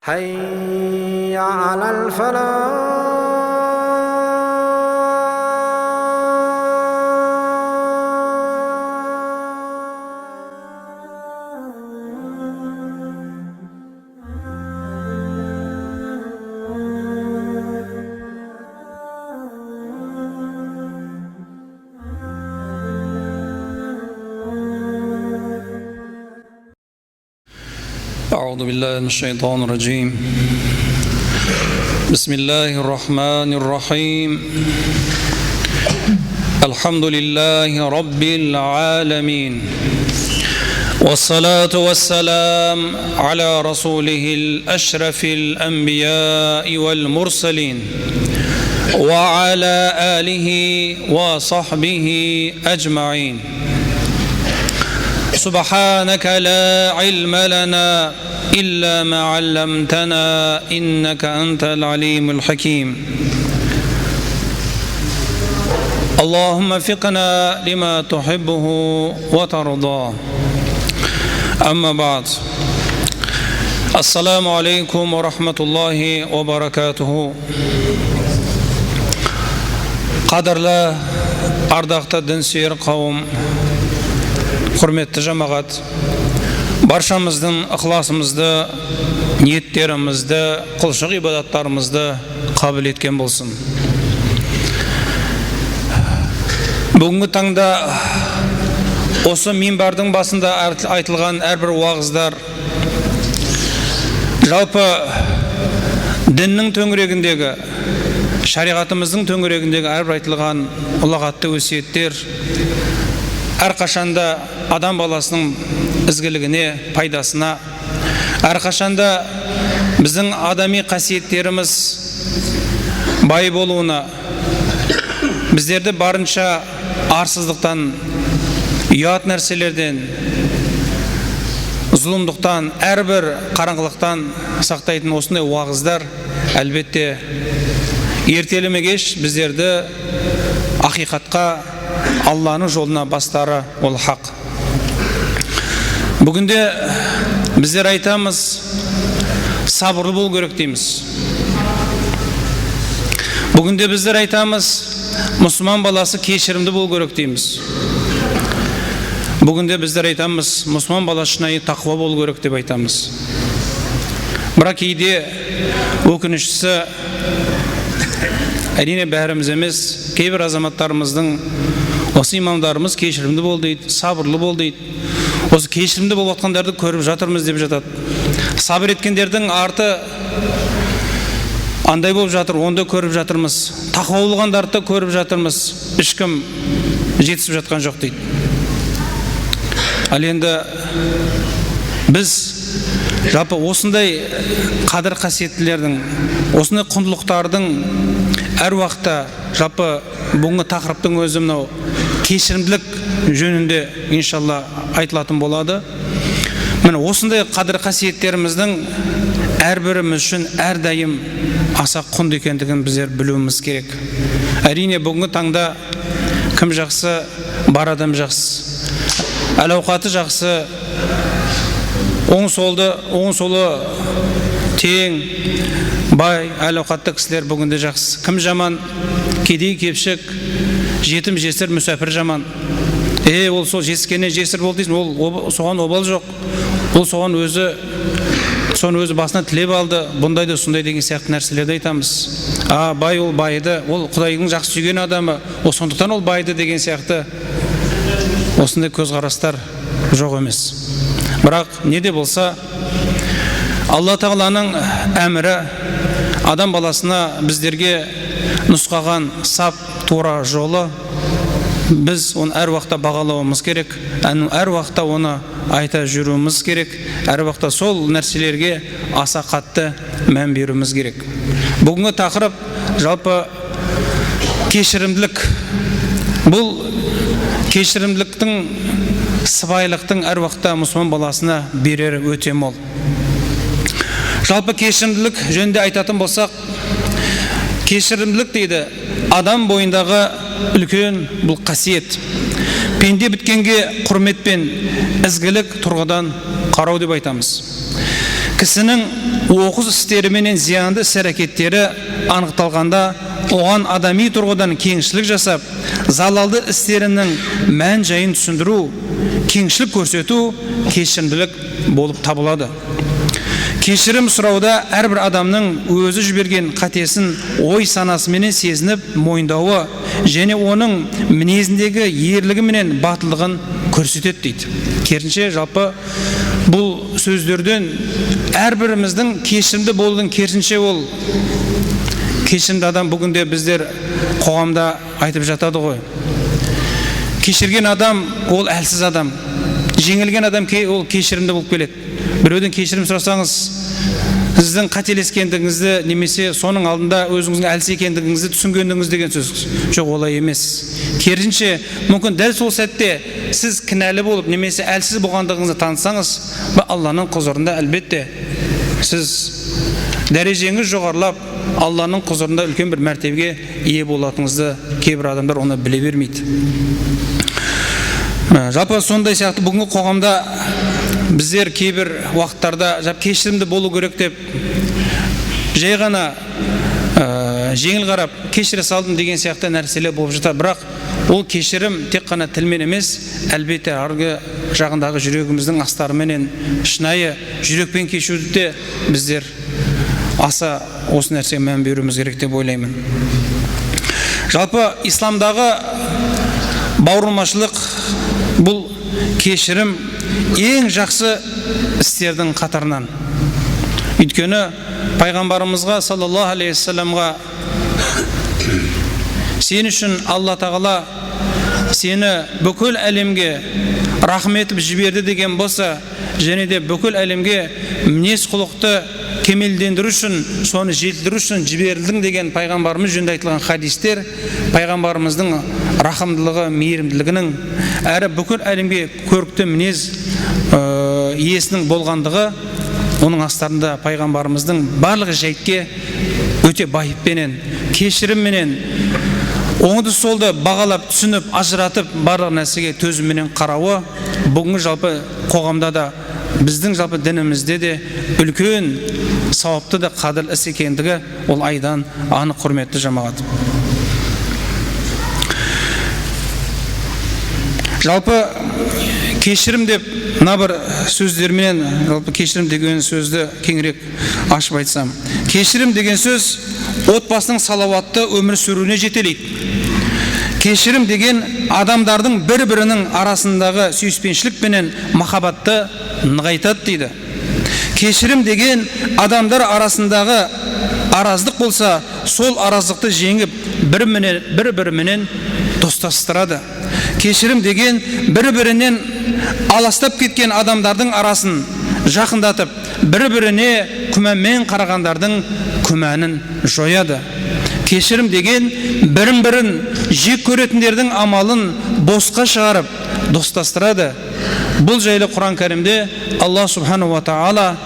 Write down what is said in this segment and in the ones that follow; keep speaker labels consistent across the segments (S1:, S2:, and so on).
S1: حي على الفلاح.
S2: أعوذ بالله من الشيطان الرجيم. بسم الله الرحمن الرحيم. الحمد لله رب العالمين، والصلاة والسلام على رسوله الأشرف الأنبياء والمرسلين وعلى آله وصحبه أجمعين. سبحانك لا علم لنا إلا ما علمتنا إنك أنت العليم الحكيم. اللهم وفقنا لما تحبه وترضاه. أما بعد، السلام عليكم ورحمة الله وبركاته. قدرلا ардақты дінсүйер қауым, құрметті жамағат, баршамыздың ықыласымызды, ниеттерімізді, құлшылық ибадаттарымызды қабыл еткен болсын. Бүгінгі таңда осы минбардың басында айтылған әрбір уағыздар жалпы діннің төңірегіндегі, шариғатымыздың төңірегіндегі әрбір айтылған ұлағатты өсиеттер әрқашанда адам баласының ізгілігіне, пайдасына, әрқашанда біздің адами қасиеттеріміз бай болуына, біздерді барынша арсыздықтан, ұят нәрселерден, зұлымдықтан, әрбір қараңғылықтан сақтайтын осындай уағыздар әлбетте ертелі ме кеш біздерді ақиқатқа, Алланың жолына бастары ол хақ. Бүгінде біздер айтамыз, сабырлы болу керек дейміз. Бүгінде біздер айтамыз, мұсылман баласы кешірімді болу керек дейміз. Бүгінде біздер айтамыз, мұсылман баласы шынайы тақуа болу керек деп айтамыз. Бірақ кейде өкініштісі, әрине бәріміз емес, кейбір азаматтарымыздың осы имамдарымыз кешірімді бол дейді, сабырлы бол дейді. Осы кешірімді болып жатқандарды көріп жатырмыз деп жатады. Сабыр еткендердің арты андай болып жатыр, онда көріп жатырмыз. Тақуа болғандарды көріп жатырмыз. Ешкім жетісіп жатқан жоқ дейді. Ал енді біз жалпы осындай қадір қасиеттілердің, осындай құндылықтардың әр уақытта жалпы бүгінгі тақырыптың өзі мынау кешірімділік жөнінде иншалла айтылатын болады. Міне осындай қадір қасиеттеріміздің әрбіріміз үшін әрдайым аса құнды екендігін біздер білуіміз керек. Әрине бүгінгі таңда кім жақсы, бар адам жақсы, әл-ауқаты жақсы, оң солы тең, бай, әл-ауқатты кісілер бүгінде жақсы. Кім жаман, кедей кепшік, жетім жесір, мүсәпір жаман. Ол сол жескеннен жесір болды дейсің, ол соған обал жоқ. Ол соған соны өзі басына тілеп алды, бұндайды, сондай деген сияқты нәрселерді айтамыз. Бай ол байды, ол Құдайдың жақсы сүйген адамы, сондықтан ол байды деген сияқты осындай көзқарастар жоқ емес. Бірақ не де болса, Алла Тағаланың әмірі адам баласына біздерге нұсқаған сап тура жолы, біз оны әр уақытта бағалауымыз керек, әр уақытта оны айта жүруіміз керек, әр уақытта сол нәрселерге аса қатты мән беруіміз керек. Бүгінгі тақырып жалпы кешірімділік. Бұл кешірімділіктің, сыбайлықтың әр уақытта мұсылман баласына берер өте мол. Жалпы кешірімділік жөнінде айтатын болсақ, кешірімділік дейді адам бойындағы үлкен бұл қасиет. Пенде біткенге құрмет пен ізгілік тұрғыдан қарау деп айтамыз. Кісінің оқыс істері менен зиянды іс-әрекеттері анықталғанда оған адами тұрғыдан кеңшілік жасап, залалды істерінің мән жайын түсіндіру, кеңшілік көрсету кешірімділік болып табылады. Кешірім сұрауда әрбір адамның өзі жіберген қатесін ой санасыменен сезініп мойындауы және оның мінезіндегі ерлігі менен батылдығын көрсетеді дейді. Керісінше жалпы бұл сөздерден әрбіріміздің кешірімді болудың керісінше ол кешірімді адам бүгінде біздер қоғамда айтып жатады ғой. Кешірген адам ол әлсіз адам. Жеңілген адам ол кешірімді болып келеді. Біреуден кешірім сұрасаңыз, сіздің қателескендігіңізді немесе соның алдында өзіңіздің әлсіз екендігіңізді түсінгендігіңіз деген сөз. Жоқ, олай емес. Керісінше, мүмкін дәл сол сәтте сіз кінәлі болып немесе әлсіз болғандығыңызды танысаңыз, Алланың құзырында әлбетте сіз дәрежеңіз жоғарылап, Алланың құзырында үлкен бір мәртебеге ие болатыныңызды кейбір адамдар оны біле бермейді. Жалпы сондай сияқты бүгінгі қоғамда біздер кейбір уақыттарда кешірімді болу керек деп жай ғана жеңіл қарап кешіре салдым деген сияқты нәрселер болып жатыр. Бірақ ол кешірім тек қана тілмен емес, әлбетте арғы жағындағы жүрегіміздің астарыменен шынайы жүрекпен кешуді де біздер аса осы нәрсеге мән беруіміз керек деп ойлаймын. Жалпы исламдағы бауырмашылық бұл кешірім ең жақсы істердің қатарынан. Өйткені пайғамбарымызға саллаллаху алейхи вассаламға сен үшін Алла тағала сені бүкіл әлемге рахметіп жіберді деген болса, және де бүкіл әлемге мінез құлықты кемелдендіру үшін, соны жетілдіру үшін жіберілдің деген пайғамбарымыз жөнінде айтылған хадистер пайғамбарымыздың рахымдылығы, мейірімділігінің, әрі бүкіл әлемге көрікті мінез иесінің болғандығы, оның астарында пайғамбарымыздың барлық жайтке өте байыппенен, кешірімменен, оңды солды бағалап, түсініп, ажыратып, барлық нәрсеге төзімменен қарауы бүгінгі жалпы қоғамда да, біздің жалпы дінімізде де үлкен сауапты да қадірлі іс екендігі ол айдан анық, құрметті жамағат. Жалпы кешірім деп мына бір сөздермен, жалпы кешірім деген сөзді кеңірек ашып айтсам, кешірім деген сөз отбасының салауатты өмір сүруіне жетелейді. Кешірім деген адамдардың бір-бірінің арасындағы сүйіспеншілік пенен махаббатты нығайтады дейді. Кешірім деген адамдар арасындағы араздық болса, сол араздықты жеңіп, бір-біріменен достастырады. Кешірім деген бір-бірінен аластап кеткен адамдардың арасын жақындатып, бір-біріне күмәнмен қарағандардың күмәнін жояды. Кешірім деген бірін-бірін жек көретіндердің амалын босқа шығарып, достастырады. Бұл жайлы Құран кәрімде Алла субхану ва таала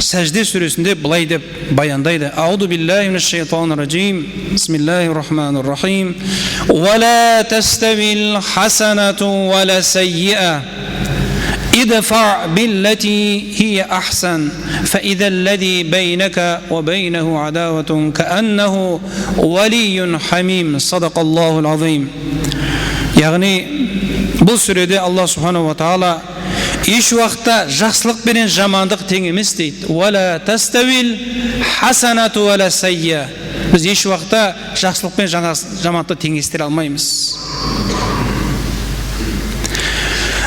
S2: Сәжде сүресінде былай деп баяндайды. Ауду биллахи минаш шайтанир раджим. Бисмиллахир рахманир рахим. Ва ла таставил хасанату ва ла саййиа. Идфа биллати хия ахсан. Фа иза аллади байнака ва байнаху адаватун кааннаху валийюн хамим. Садақаллахул азим. Яғни бұл сүреде Алла субхану ва таала еш уақытта жақсылық пенен жамандық тең емес дейді. Уала таставил хасанату уала сайя. Біз еш уақытта жақсылық пен жамандықты теңестіре алмаймыз.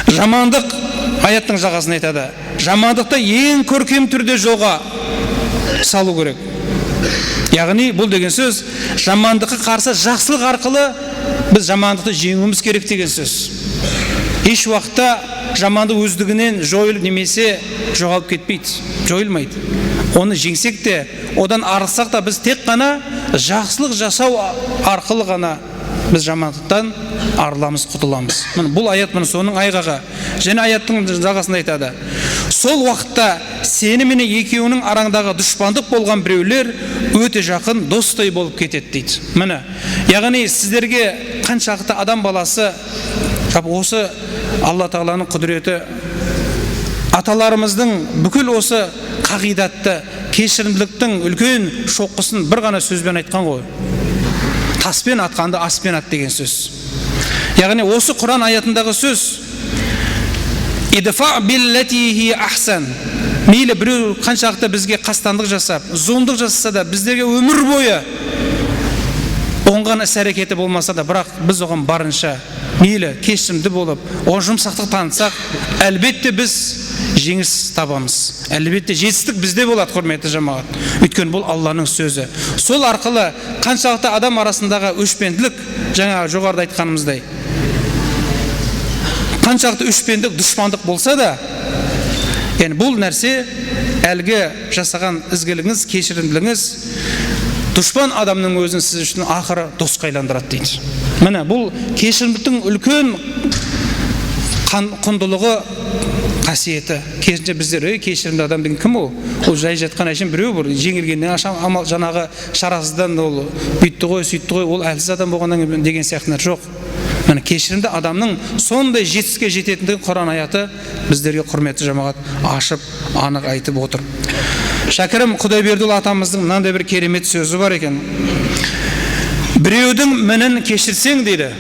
S2: Жамандық, аяттың жағасын айтады, жамандықты ең көркем түрде жолға салу керек. Яғни бұл деген сөз, жамандыққа қарсы жақсылық арқылы біз жамандықты жеңуіміз керек деген сөз. Еш уақытта жаманды өздігінен жойылып немесе жоғалып кетпейді, жойылмайды. Оны жеңсек те, одан арылсақ та біз тек қана жақсылық жасау арқылы ғана біз жамандықтан арыламыз, құтыламыз. Бұл аят соның айғағы. Және аяттың жағасында айтады. Сол уақытта сені мен екеуінің араңдағы дұшпандық болған біреулер өте жақын достай болып кетеді дейді. Міне, яғни сіздерге қаншалықты адам баласы осы Алла Тағаланың құдіреті аталарымыздың бүкіл осы қағидатты кешірімділіктің үлкен шоққысын бір ғана сөзбен айтқан ғой. Таспен атқанды аспен ат деген сөз. Яғни осы Құран аятындағы сөз идфа биллати хи ахсан. Мейлі біреу қаншалықты бізге қастандық жасап, зұлымдық жасаса да, біздерге өмір бойы оңған іс-әрекеті болмаса да, бірақ біз оған барынша мейлі кешірімді болып, оған жұмсақтық танытсақ, әлбетте біз жеңіс табамыз. Әлбетте жетістік бізде болады, құрметті жамағат. Өйткені бұл Алланың сөзі. Сол арқылы қаншалықты адам арасындағы өшпенділік, жаңа жоғарыда айтқанымыздай, қаншалықты өшпендік, дұшпандық болса да, яғни бұл нәрсе әлгі жасаған ізгілігіңіз, кешірімділігіңіз дұшпан адамның өзін сіз үшін ақыры досқа айландырады дейді. Міне бұл кешірімдіктің үлкен құндылығы, қасиеті. Керісінше біздер кешірімді адам деген кім ол? Ол жай жатқан әшейін біреу бір жеңілгеннен амал жаңағы шарасыздан ол бүйтті ғой, сөйтті ғой, ол әлсіз адам болғаннан деген сияқтылар жоқ. Міне кешірімді адамның сондай жетістікке жететіндігі Құран аяты біздерге, құрметті жамағат, ашып анық айтып отыр. Шәкірім Құдайбердіұлы атамыздың мынандай бір керемет сөзі бар екен. Біреудің мінін кешірсең дейді,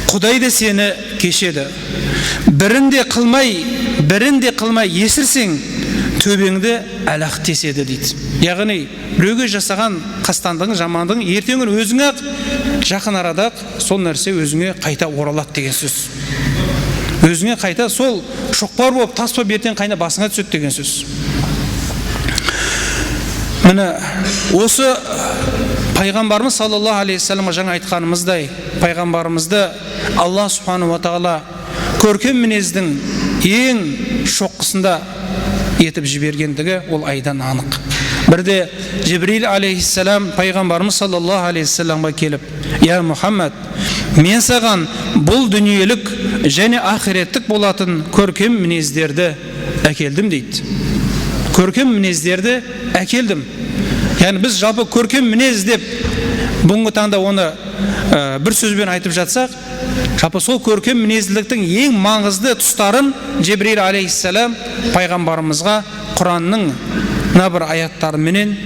S2: Құдай да сені кешеді. Бірін де қылмай есірсең, төбеңді әлақ теседі дейді. Яғни біреуге жасаған қастандығың, жамандығың ертең өзіңе жақын арада сол нәрсе өзіңе қайта оралады деген сөз. Өзіңе қайта сол шоқпар болып, тас болып ертең қайна басыңа түседі деген сөз. Міне осы пайғамбарымыз саллаллаху алейхи вассаламға жаңа айтқанымыздай, пайғамбарымызды Алла субхану ва тағала көркем мінездің ең шоққысында етіп жібергендігі ол айдан анық. Бірде Жибрил алейхиссалам пайғамбарымыз саллаллаху алейхи вассаламға келіп: "Я Мұхаммад, мен саған бұл дүниелік және ақиреттік болатын көркем мінездерді әкелдім" дейді. Көркем мінездерді әкелдім. Яғни біз жалпы көркем мінез деп бүгінгі таңда оны бір сөзбен айтып жатсақ, жалпы сол көркем мінезділіктің ең маңызды тұстарын Жибрил алейхиссалам пайғамбарымызға Құранның бір аяттарыменен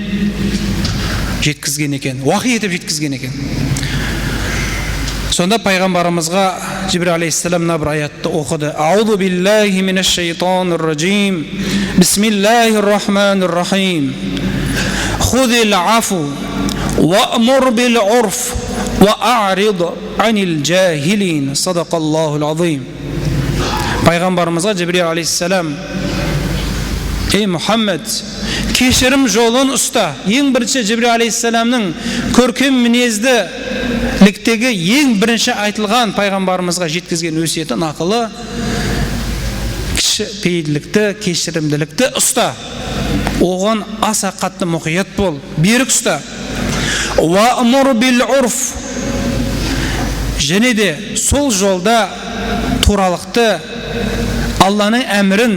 S2: жеткізген екен, уахи етіп жеткізген екен. Сонда пайғамбарымызға Жибрил алейхиссалам бір аятты оқыды. Аузу биллахи минаш шайтанир раджим. Бисмиллахир рахманир рахим. Худил афу ва'мур бил урф ва'арид анил джахилин. Садақаллахул азим. Пайғамбарымызға Жибрил алейхиссалам: "Ей Мұхаммед, кешірім жолын ұста." Ең бірінші Жибрил алейхиссаламның көркем мінезділіктегі ең бірінші айтылған пайғамбарымызға жеткізген өсиеті нақылы: кішіпейілділікті, кешірімділікті ұста. Оған аса қатты мұқият бол, берік ұста. Уамур бил урф. Және де сол жолда туралықты, Алланың әмірін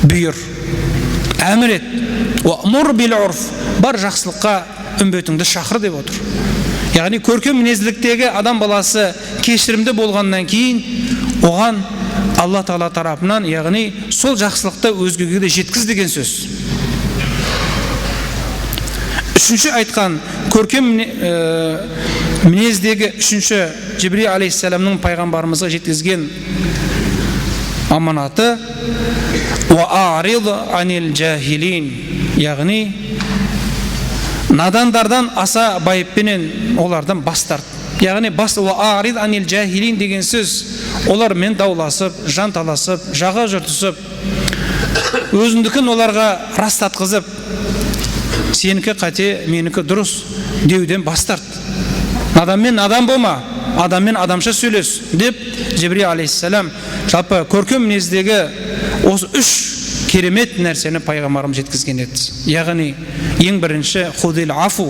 S2: бұйыр, әмір ет. Уамур бил урф. Бар жақсылыққа үмбетіңді шақыр деп отыр. Яғни көркем мінезділіктегі адам баласы кешірімді болғаннан кейін оған Алла Тағала тарапынан, яғни сол жақсылықты өзгеге де жеткіз деген сөз. Үшінші айтқан көркем мінездегі үшінші Жибрил алейхиссаламның пайғамбарымызға жеткізген аманаты: уарид анил джахилин. Яғни надандардан аса байыппенен олардан бас тарт. Яғни уарид анил джахилин деген сөз олармен дауласып, жанталасып, жаға жыртысып, өзіндікін оларға растатқызып, сенікі қате, менікі дұрыс деуден бас тарт. Адаммен адам болма, адаммен адамша сөйлес деп Жибрил алейхиссалам жалпы көркем мінездегі осы үш керемет нәрсені пайғамбарым жеткізген еді. Яғни ең бірінші худил афу,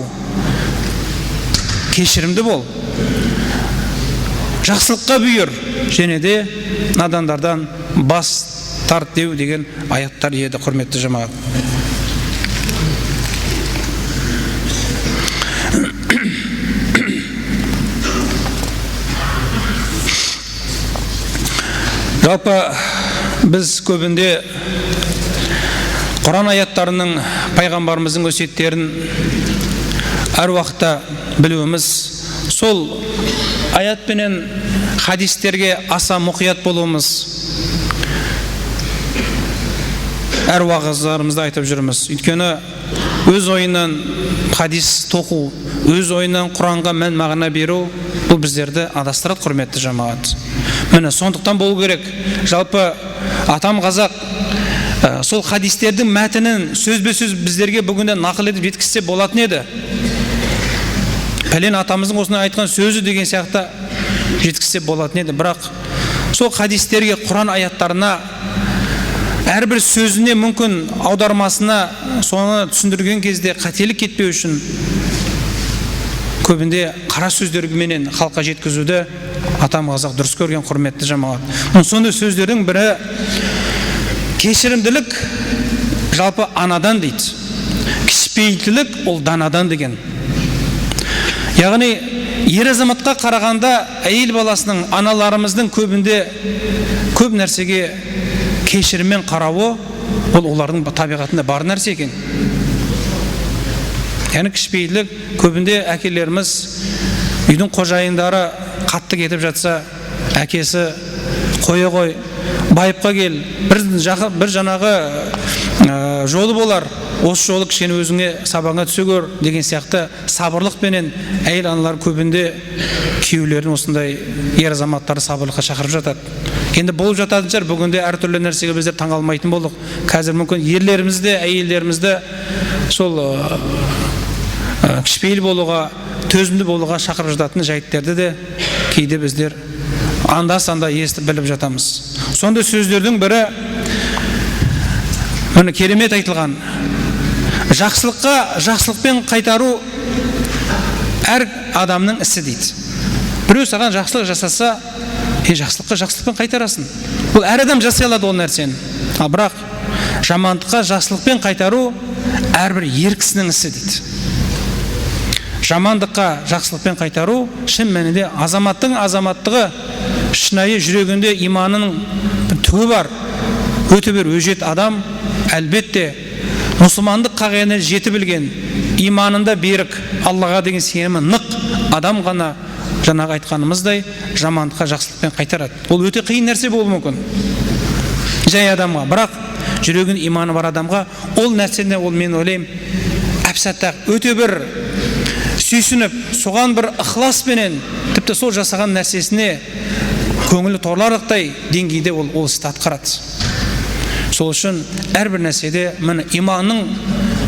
S2: кешірімді бол, жақсылыққа бұйыр, және де надандардан бас тарт деу деген аяттар еді, құрметті жамағат. Жалпы Біз көбінде Құран аяттарының, пайғамбарымыздың өсиеттерін әр уақытта білуіміз, сол аят пенен хадистерге аса мұқият болуымыз, әр уағыздарымызда айтып жүрміз. Өйткені өз ойынан хадис тоқу, өз ойынан Құранға мән мағына беру, бұл біздерді адастырады, құрметті жамағат. Міне сондықтан болу керек. Жалпы атам қазақ сол хадистердің мәтінін сөзбе-сөз біздерге бүгінде нақыл етіп жеткізсе болатын еді. Пәлен атамыздың осындай айтқан сөзі деген сияқты жеткізсе болатын еді. Бірақ сол хадистерге, Құран аяттарына, әрбір сөзіне, мүмкін аудармасына соны түсіндірген кезде қателік кетпеу үшін көбінде қара сөздерменен халыққа жеткізуді атам қазақ дұрыс көрген, құрметті жамағат. Сондай сөздердің бірі кешірімділік жалпы анадан дейді. Кішіпейілділік ол данадан деген. Яғни ер азаматқа қарағанда әйел баласының, аналарымыздың көбінде көп нәрсеге кешіріммен қарауы, ол олардың табиғатында бар нәрсе екен. Яғни кішіпейілдік, көбінде әкелеріміз үйдің қожайындары қатты кетіп жатса, әкесі қоя қой, байыпқа кел, бір жаңағы жолы болар, осы жолы кішкене өзіңе сабаңа түсе көр деген сияқты сабырлықпенен әйел аналар көбінде күйеулерін осындай ер азаматтарды сабырлыққа шақырып жатады. Енді болып жататын шығар, бүгінде әртүрлі нәрсеге біздер таңғалмайтын болдық. Қазір мүмкін ерлерімізді, әйелдерімізді сол кішіпейіл болуға, төзімді болуға шақырып жататын жайттерді де кейде біздер анда-санда естіп біліп жатамыз. Сондай сөздердің бірі міне керемет айтылған. Жақсылыққа жақсылықпен қайтару әр адамның ісі дейді. Біреу саған жақсылық жасаса, жақсылыққа жақсылықпен қайтарасын. Бұл әр адам жасай алады ол нәрсені. Бірақ жамандыққа жақсылықпен қайтару әрбір ер кісінің ісі дейді. Жамандыққа жақсылықпен қайтару шын мәнінде азаматтың азаматтығы, шынайы жүрегінде иманының түбі бар, өте бір өжет адам, әлбетте мұсылмандық қағиданы жеті білген, иманында берік, Аллаға деген сенімі нық адам ғана жаңағы айтқанымыздай жамандыққа жақсылықпен қайтарады. Ол өте қиын нәрсе болуы мүмкін жай адамға, бірақ жүрегін иманы бар адамға ол нәрсені, ол мен ойлаймын, әп-сәттақ өте бір сүйсініп, соған бір ықыласпенен, тіпті сол жасаған нәрсесіне көңілі торларлықтай деңгейде ол істі атқарады. Сол үшін әрбір нәрседе иманның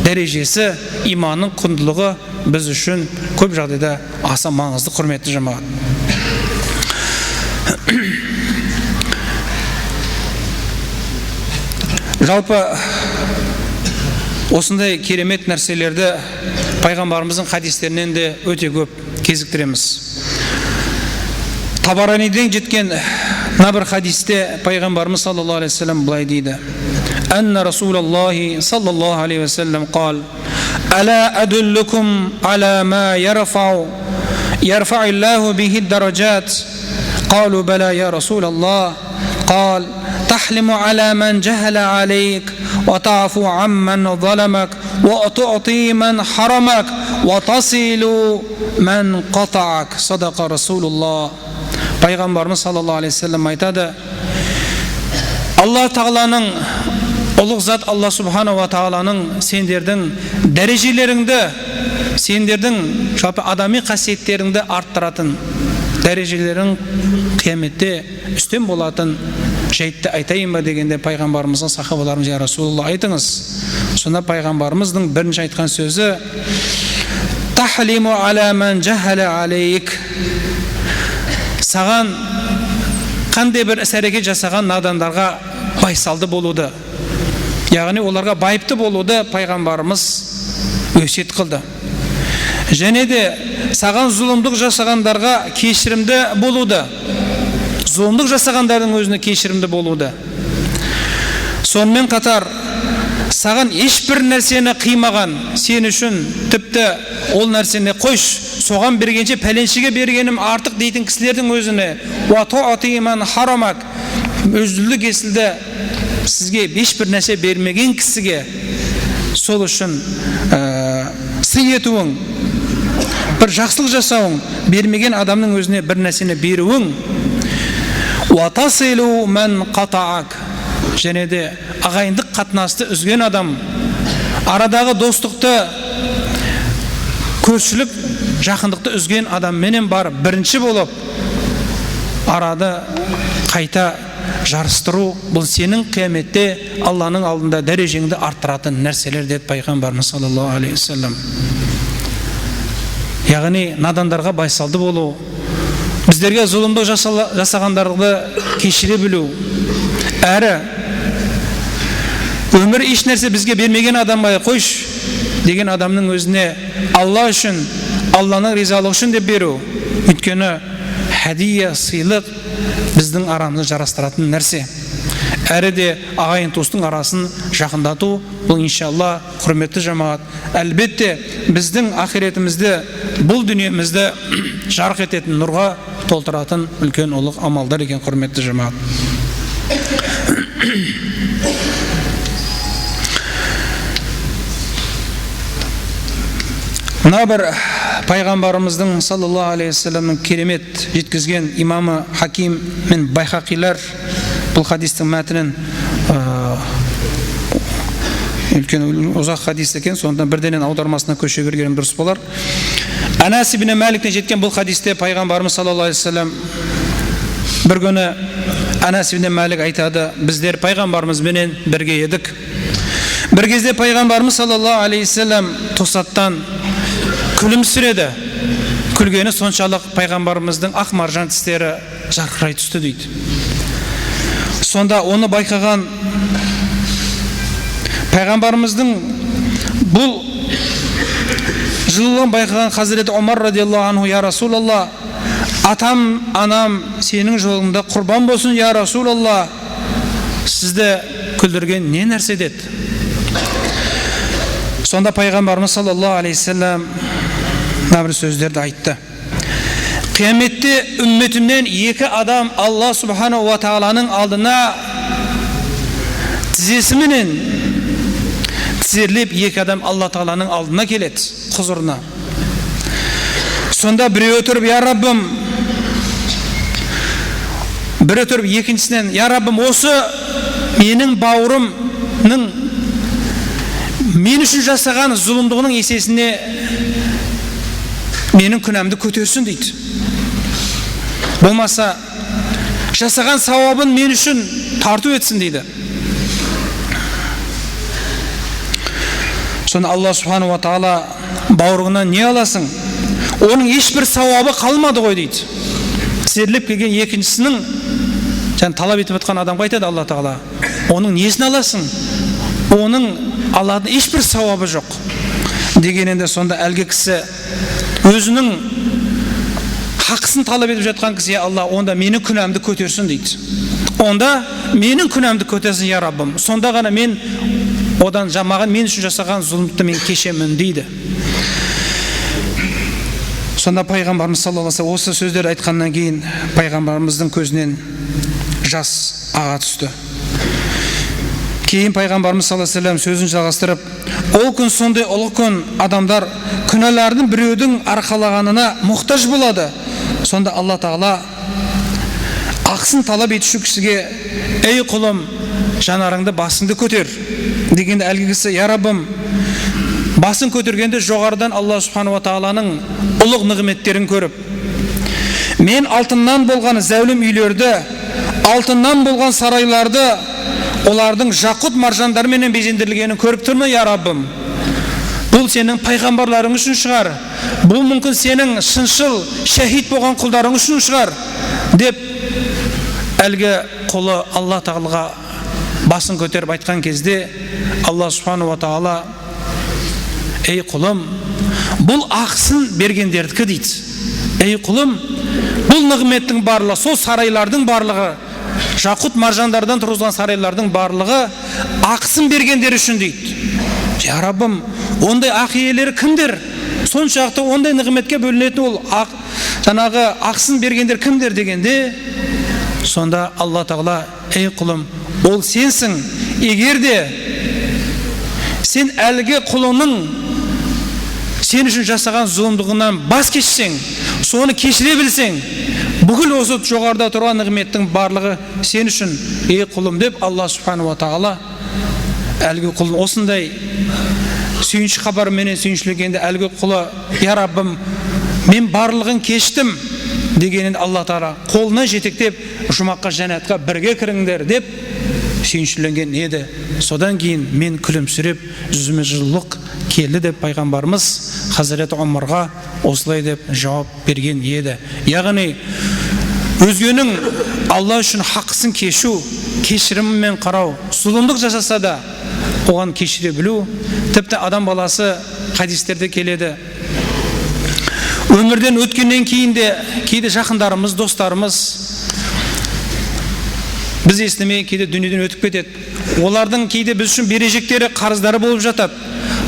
S2: дәрежесі, иманның құндылығы біз үшін көп жағдайда аса маңызды, құрметті жамағат. Жалпы осындай керемет нәрселерді пайғамбарымыздың хадистерінен де өте көп кезіктіреміз. Табараниден жеткен бір хадисте пайғамбарымыз саллаллаху алейхи вассалам былай дейді: «Анна Расулаллахи саллаллаху алейхи вассалам қал: Ала адуллукум ала ма ярфа'иллаху бихи дараджат. Қалу бала я Расулаллах. Қал: تحلم على من جهل عليك وتعفو عمن ظلمك وتعطي من حرمك وتصل من قطعك. صدق رسول الله». Пайғамбарымыз саллаллаху алейхи вассалам айтады: Алла Тағаланың, ұлық зат Алла субхана ва тағаланың сендердің дәрежелеріңді, сендердің жалпы адами қасиеттеріңді арттыратын, дәрежелерің қияметте үстем болатын жайтты айтайын ба дегенде пайғамбарымыздың сахабаларымыз: я Расулаллах, айтыңыз. Сонда пайғамбарымыздың бірінші айтқан сөзі: тахлиму аля ман жахала алейк. Саған қандай бір іс-әрекет жасаған надандарға байсалды болуды, яғни оларға байыпты болуды пайғамбарымыз өсиет қылды. Және де саған зұлымдық жасағандарға кешірімді болуды, зұлымдық жасағандардың өзіне кешірімді болуды. Сонымен қатар саған ешбір нәрсені қимаған, сен үшін тіпті ол нәрсені қойш, соған бергенше пәленшеге бергенім артық дейтін кісілердің өзіне, өзілді кесілді сізге ешбір нәрсе бермеген кісіге сол үшін сый етуің, бір жақсылық жасауың, бермеген адамның өзіне бір нәрсені беруің, уатасилу мен қатаак, және де ағайындық қатынасты үзген адам, арадағы достықты, көршілік, жақындықты үзген адамменен бар бірінші болып арады қайта жарыстыру, бұл сенің қияметте Алланың алдында дәрежеңді арттыратын нәрселер деді пайғамбарымыз саллаллаху алейхи уассалам. Яғни надандарға байсалды болу, біздерге зұлымдық жасағандарды кешіре білу, әрі өмір еш нәрсе бізге бермеген адамға қойш деген адамның өзіне Алла үшін, Алланың ризалығы үшін деп беру. Өйткені хәдия, сыйлық біздің арамызды жарастыратын нәрсе. Әрі де ағайын туыстың арасын жақындату, бұл иншалла құрметті жамағат, әлбетте біздің ақиретімізді, бұл дүниемізді жарық ететін, нұрға толтыратын үлкен ұлық амалдар екен, құрметті жамағат. Мына бір пайғамбарымыздың саллаллаху алейхи уассаламның керемет жеткізген имамы Хаким мен Байхақилар бұл хадистің мәтінін, үлкен ұзақ хадис екен, сондықтан бірденен аудармасына көше бергенім дұрыс болар. Анас ибн Маликтен жеткен бұл хадисте пайғамбарымыз саллаллаху алейхи уассалам бір күні Анас ибн Малик айтады, біздер пайғамбарымызбенен бірге едік. Бір кезде пайғамбарымыз саллаллаху алейхи уассалам тосаттан күлімсіреді. Күлгені соншалық пайғамбарымыздың ақ маржан тістері жарқырай түсті дейді. Сонда оны байқаған пайғамбарымыздың бұл жылылығын байқаған Хазіреті Омар радиаллаху анху: я Расулалла, атам, анам сенің жолыңда құрбан болсын, я Расулалла, сізді күлдірген не нәрсе деді. Сонда пайғамбарымыз саллаллаху алейхи уассалам бір сөздерді айтты. Қияметте үмметімнен екі адам Алла субханаху ва тағаланың алдына тізесіменен тізерлеп екі адам Алла тағаланың алдына келеді, құзырына. Сонда біреу тұрып: я Раббым, біреу тұрып екіншісінен: я Раббым, осы менің бауырымның мен үшін жасаған зұлымдығының есесіне менің күнәмді көтерсін дейді. Болмаса жасаған сауабын мен үшін тарту етсін дейді. Сонда Алла субхану ва тағала: бауырыңнан не аласың? Оның ешбір сауабы қалмады ғой дейді. Тізерлеп келген екіншісінің талап етіп жатқан адамға айтады Алла тағала: оның несін аласың? Оның Алланың ешбір сауабы жоқ дегенінде, сонда әлгі кісі өзінің хақысын талап етіп жатқан кісі: я Алла, онда менің күнәмді көтерсін дейді. Онда менің күнәмді көтерсін, я Раббым. Сонда ғана мен одан маған мен үшін жасаған зұлымдықты мен кешемін дейді. Сонда пайғамбарымыз саллаллаху алейхи осы сөздерді айтқаннан кейін пайғамбарымыздың көзінен жас аға түсті. Кейін пайғамбарымыз саллаллаху алейхи вассалам сөзін жалғастырып: ол күн сондай ұлы күн, адамдар күнәлардың біреудің арқалағанына мұқтаж болады. Сонда Алла тағала ақсын талап етуші кісіге: ей құлым, жанарыңды, басыңды көтер дегенде, әлгі кісі: я Раббым, басын көтергенде жоғарыдан Алла субхану ва тағаланың ұлық нығметтерін көріп, мен алтыннан болған зәулім үйлерді, алтыннан болған сарайларды, олардың жақұт маржандарменен безендірілгенін көріп тұрмын, я Раббым. Бұл сенің пайғамбарларың үшін шығар, бұл мүмкін сенің шыншыл шәһид болған құлдарың үшін шығар деп, әлгі құлы Алла тағалаға басын көтеріп айтқан кезде, Алла субхану ва тағала: ей құлым, бұл ақсын бергендердікі дейді. Ей құлым, бұл нығметтің барлығы, сол сарайлардың барлығы, жақұт маржандардан тұрғызған сарайлардың барлығы ақсын бергендер үшін дейді. Я Раббым, ондай ақ иелері кімдер? Соншалықты ондай нығметке бөлінетін ол жаңағы ақсын бергендер кімдер дегенде, Сонда Алла Тағала: ей құлым, ол сенсің. Егер де сен әлгі құлының сен үшін жасаған зұлымдығынан бас кешсең, соны кешіре білсең, бүкіл осы жоғарыда тұрған нығметтің барлығы сен үшін, ей құлым, деп Алла Субхану ва Тағала әлгі құлын осындай сүйінші хабарменен сүйіншілегенде әлгі құлы: я Раббым, мен барлығын кештім дегенін Алла Тағала қолына жетектеп жұмаққа, жәннатқа бірге кіріңдер деп сүйіншіленген еді. Содан кейін мен күлімсіреп, жүзіме жылылық келді деп пайғамбарымыз Хазіреті Омарға осылай деп жауап берген еді. Яғни өзгенің Алла үшін хақысын кешу, кешіріммен қарау, зұлымдық жасаса да оған кешіре білу. Тіпті адам баласы, хадистерде келеді, өмірден өткеннен кейін де кейде жақындарымыз, достарымыз біз естімей кейде дүниеден өтіп кетеді. Олардың кейде біз үшін берешектері, қарыздары болып жатады.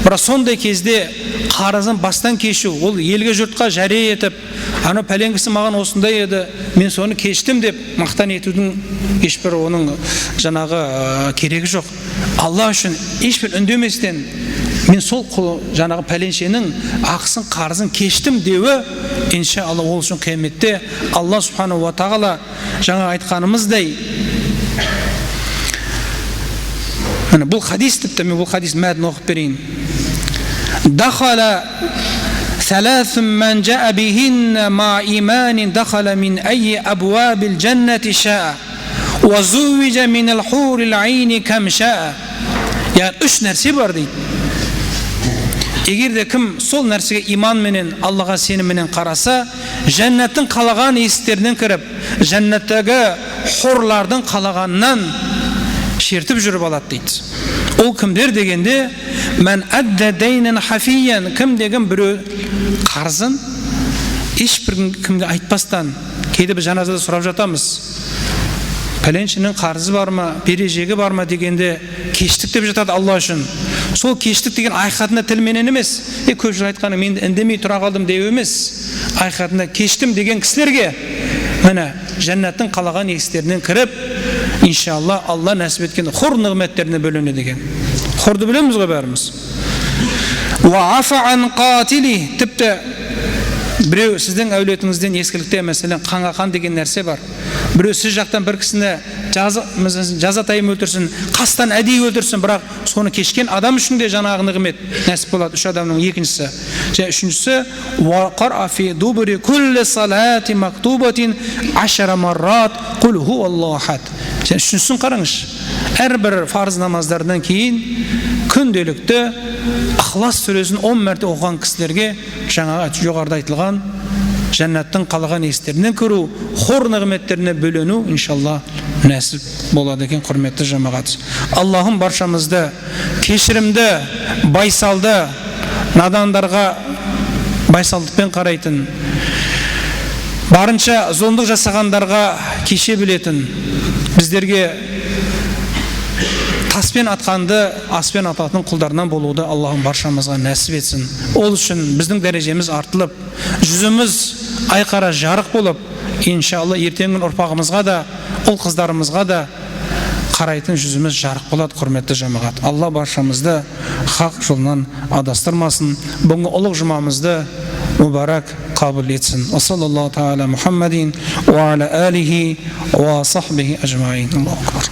S2: Бірақ сондай кезде қарызын бастан кешу, ол елге, жұртқа жария етіп, ана пәленгісі маған осындай еді, мен соны кештім деп мақтан етудің ешбір оның жаңағы керегі жоқ. Алла үшін ешбір үндеместен мен сол жаңағы пәленшенің ақысын, қарызын кештім деуі, иншалла ол үшін қияметте Алла Субхану ва Тағала жаңа айтқанымыздай, бұл хадис, тіпті мен бұл хадис мәтінін оқып берейін. Дахала ثلاث من جاء بهن مع إيمان دخل من أي أبواب الجنة شاء وزوج من الحور العين كم شاء. Yani үш нәрсе бар дейді. Егер де кім сол нәрсеге иманменен, Аллаға сенімменен қараса, жәннаттың қалаған есіктерінен кіріп, жәннаттағы хорлардың қалағанынан шертіп жүріп алады дейді. Ол кімдер дегенде: мән әдді дейнен хафиян, кім деген біреу қарызын ешбір кімге айтпастан, кейде біз жаназада сұрап жатамыз, пәленшінің қарызы бар ма, берешегі бар ма дегенде кештік деп жатады Алла үшін. Сол кештік деген айқатында тілменен емес, көпшілік айтқаны мен үндемей тұра қалдым деу емес. Айқатында кештім деген кісілерге міне жәннаттың қалаған есіктерінен кіріп, иншалла Алла нәсіп еткен хур нығметтеріне бөленеді деген. Хурды білеміз ғой бәріміз. Тіпті біреу сіздің әулетіңізден ескілікте мәселен қанға қан деген нәрсе бар. Біреу сіз жақтан бір кісіні жазатайым өлтірсін, қастан әдейі өлтірсін, бірақ соны кешкен адам үшін де жаңағы нығмет нәсіп болады. Үш адамның екіншісі. Және үшіншісі: وَقَرْأَ فِي دُبُرِ كُلِّ صَلَاةٍ مَكْتُوبَةٍ 10 مرات قُلْ هُوَ اللَّهُ أَحَدٌ. Үшіншісін қараңыз. Әрбір фарыз намаздардан кейін күнделікті Ықылас сүресін 10 мәрте оқыған кісілерге жаңағы жоғарыда айтылған жәннаттың қалаған есіктерінен кіру, хор нығметтеріне бөлену иншалла нәсіп болады екен, құрметті жамағат. Аллахым баршамызды кешірімді, байсалды, надандарға байсалдықпен қарайтын, барынша зұлымдық жасағандарға кеше білетін, біздерге таспен атқанды аспен ататын құлдарынан болуды Аллахым баршамызға нәсіп етсін. Ол үшін біздің дәрежеміз артылып, жүзіміз айқара жарық болып, иншалла ертеңгі ұрпағымызға да, ұл қыздарымызға да қарайтын жүзіміз жарық болады, құрметті жамағат. Алла баршамызды хақ жолынан адастырмасын, бүгінгі ұлық жұмамызды мүбәрак қабыл етсін. Саллаллаху тағала Мұхаммадин ва аля алихи ва сахбихи ажмаин.